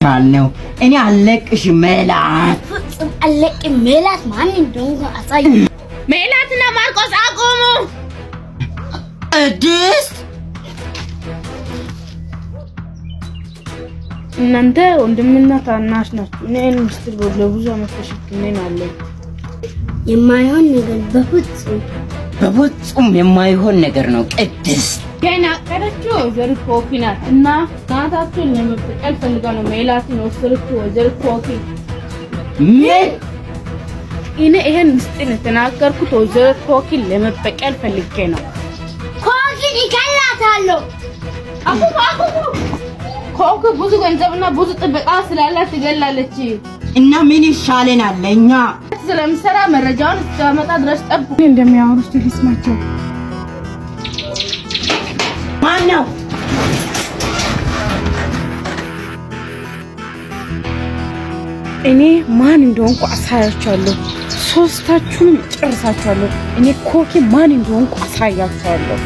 ለቅሻለሁ እኔ አለቅሽ ሜላት አለቅ ሜላት ማን እንደሆነ አሳይ ሜላትና ማርቆስ አቁሙ ቅድስት እናንተ ወንድምና ታናሽ ናችሁ እኔን ምስጢር ለብዙ አመት ተሸክሜ ነው ያለው የማይሆን ነገር በፍጹም የማይሆን ነገር ነው ቅድስት ገና ቀረችው ወይዘሮ ኮኪናት እና ናታችሁን ለመበቀል ፈልጋ ነው ሜላትን ወሰደችው ወይዘሮ ኮኪ ምን እኔ ይሄን ምስጢር ተናገርኩት ወይዘሮ ኮኪን ለመበቀል ፈልጌ ነው ኮኪን ይከላታለሁ አቁሙ ኮኪ ብዙ ገንዘብና ብዙ ጥበቃ ስላላት ትገላለች እና ምን ይሻለናል ለኛ ስለምሰራ መረጃውን እስከመጣ ድረስ ጠብቁ እንደሚያወሩት ልስማቸው ማነው እኔ ማን እንደሆንኩ አሳያችኋለሁ ሶስታችሁንም ጨርሳችኋለሁ እኔ ኮኪ ማን እንደሆንኩ አሳያችኋለሁ